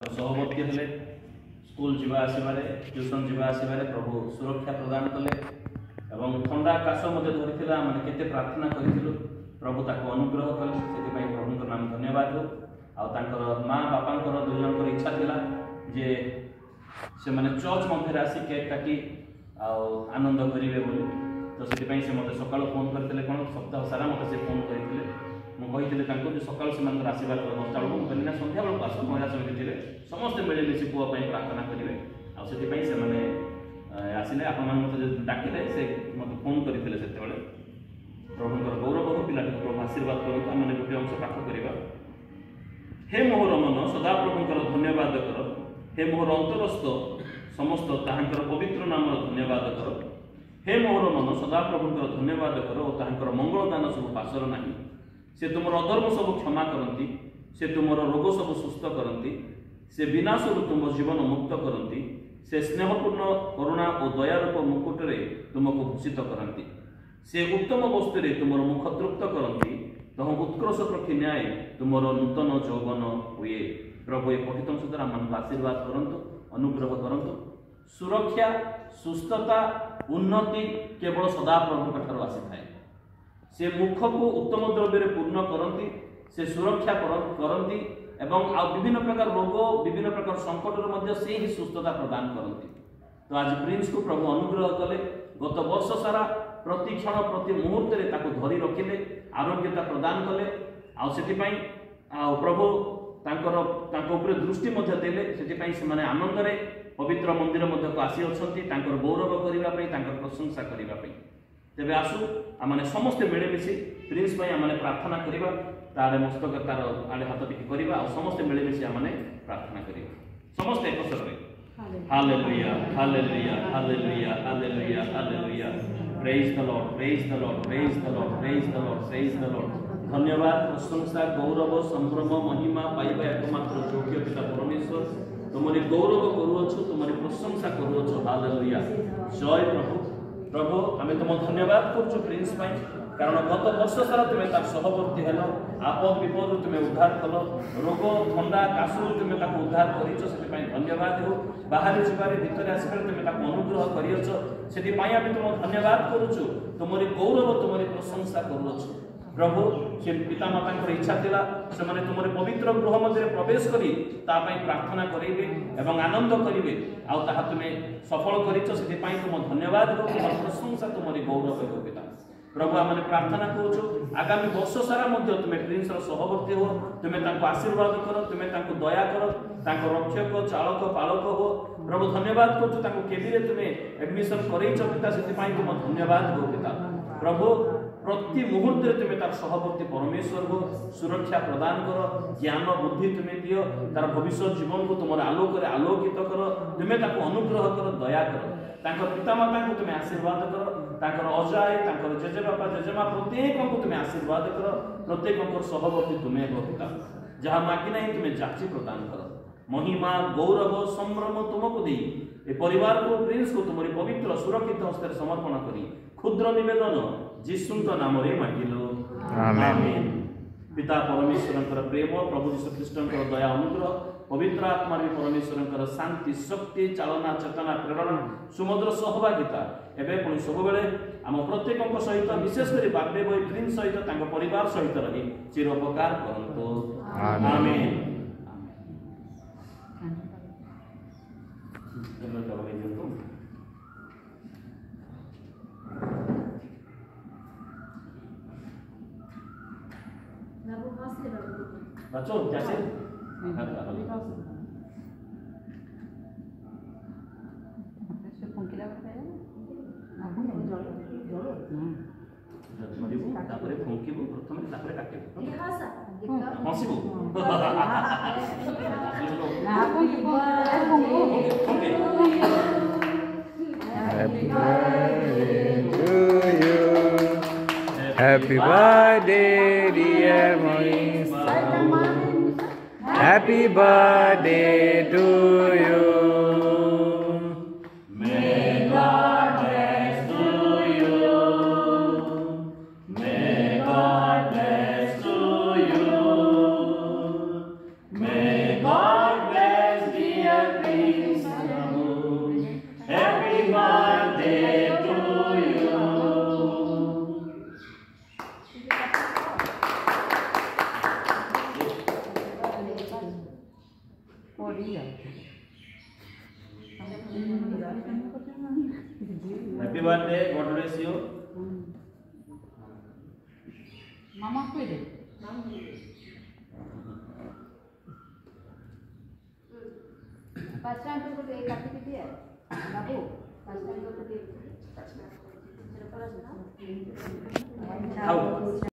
सहवर्ती हेले स्कूल जीवा आसबारे ट्यूशन जीवा आसबारे प्रभु सुरक्षा प्रदान कले एवं ठंडा काश धरी मैंने केते प्रार्थना करूँ प्रभु ताको अनुग्रह कले से प्रभु नाम धन्यवाद हो माँ बापा दुई जन इच्छा थिला जे से माने चर्च मध्य आसी केक काटी आनंद करेंगे बोली तो से मत सका फोन करते कौन सप्ताह सारा मत से फोन करते मुझे सकाल से आशीर्वाद 10टा बेलू मुझे ना सन्ध्या बेलू आस महिला समिति थे समस्ते मिलेमिशि पुआ प्रार्थना करेंगे आने आसिले आप डाकिले से मत फोन करते से प्रभुंर गौरव हो पिला प्रभु आशीर्वाद करूँ आम गोटे अंश पाठ करवा। हे मोहर मन सदा प्रभुंर धन्यवाद कर, हे मोहर अंतरस्थ समस्त ताहांकर पवित्र नाम धन्यवाद कर। हे मोहर मन सदा प्रभुंर धन्यवाद कर और ताहांकर मंगल दान सब पासर नहीं। से तुम अधर्म सब क्षमा करती, से तुम रोग सब सुस्थ करती, से विनाशरू तुम जीवन मुक्त करती, से स्नेहपूर्ण करुणा और दयारूप मुकुटे तुमको भूषित करती, से उत्तम वस्तु तुम मुख तृप्त करती, तह उत्कर्ष प्रति न्याय तुम नूतन यौवन हुए। प्रभु ये पठित अंश द्वारा मन आशीर्वाद करंतु, अनुग्रह करंतु। सुरक्षा सुस्थता उन्नति केवल सदा प्रभु ठार आसी थाए। से मुख को उत्तम द्रव्य पूर्ण करती, से सुरक्षा करती एवं विभिन्न प्रकार रोग विभिन्न प्रकार संकट से ही सुस्थता प्रदान करती। तो आज प्रिंस को प्रभु अनुग्रह कले, गत वर्ष सारा प्रति क्षण प्रति मुहूर्त धरी रखिले, आरोग्यता प्रदान कले। प्रभु दृष्टि देले, से आनंद पवित्र मंदिर मध्य आसी अच्छा गौरव करने प्रशंसा करने। तेरे आसु आम समस्ते मिलेमिशि प्रिंस आम प्रार्थना करवा, तार मस्तक तार आड़े हाथ टिके करवा, समस्ते मिलेमिशि आम प्रार्थना करवा समस्ते एक स्वर में। Hallelujah hallelujah hallelujah hallelujah hallelujah. Praise the Lord praise the Lord praise the Lord praise the Lord praise the Lord. धन्यवाद प्रशंसा गौरव संभ्रम महिमा पाइबा एकमात्र योग्य पिता परमेश्वर। तुमरी गौरव करुअछु, तुमरी प्रशंसा करुअछु। हालेलुया जय प्रभु। प्रभु आम तुम धन्यवाद करुँ प्रिंस कारण गत वर्ष सारा तुम्हें तार सहवर्ती हेल, आपद विपद तुम्हें उद्धार कल, रोग ठंडा काशु तुम्हें उद्धार कर धन्यवाद हो। बाहर जारे भितर आसबार तुम्हें अनुग्रह कर तुम धन्यवाद करुचु। तुमरी गौरव तुमरी प्रशंसा करुचु प्रभु। से पिता माता इच्छा थिला से माने तुमरे पवित्र गृह मध्य प्रवेश करी प्रार्थना करेंगे एवं आनंद करेंगे, आ तुम्हें सफल कर तुम धन्यवाद हो, तुम प्रशंसा तुमरी गौरव हो पिता। प्रभु आम प्रार्थना करुचु आगामी वर्ष सारा तुम्हें प्रिंस सहवर्ती हो, तुम्हें आशीर्वाद कर, तुम्हें दया कर, रक्षक चालक पालक हो। प्रभु धन्यवाद करुचु केबी तुम्हें एडमिशन करैछ पिता, से तुम धन्यवाद हो पिता। प्रभु प्रति मुहूर्त तुम्हें तार सहवर्ती परमेश्वर हो, सुरक्षा प्रदान कर, ज्ञान बुद्धि तुम्हें दियो, तार भविष्य जीवन को तुम आलोक आलोकित कर, तुम्हें अनुग्रह कर, दया कर। पिता माता को तुम्हें आशीर्वाद कर, अजाए जेजेबापा जेजेमा प्रत्येक को तुम्हें आशीर्वाद कर, प्रत्येक सहवर्ती तुम्हें हो पिता। जहाँ मागी ना तुम्हें जाची प्रदान कर। महिमा गौरव संभ्रम तुमको दी ए परिवार को प्रिंस को तुमरी पवित्र सुरक्षित हस्ते समर्पण करी क्षुद्र निवेदन जीशुंक नाम रे मागिलो आमेन। पिता परमेश्वर प्रेम, प्रभु यीशु ख्रीष्टर दया अनुग्रह, पवित्र आत्मा परमेश्वर शांति शक्ति चालना चेतना प्रेरणा सुमधुर सहभागिता एवं पुणी सब बेले आम प्रत्येक सहित विशेषकर बाबे बई प्रिंस सहित परिवार सहित रही चिरोपकार करंतु आमेन। बच्चों कैसे फुंकबू प्रथम काटबू हसबू Happy birthday, dear Moisa. Happy birthday to you. May God bless to you. May God bless to you. May God bless Happy birthday, God bless you. Mama cuida. Pastikan tu boleh kaki dia. Babu, pastikan tu boleh. How?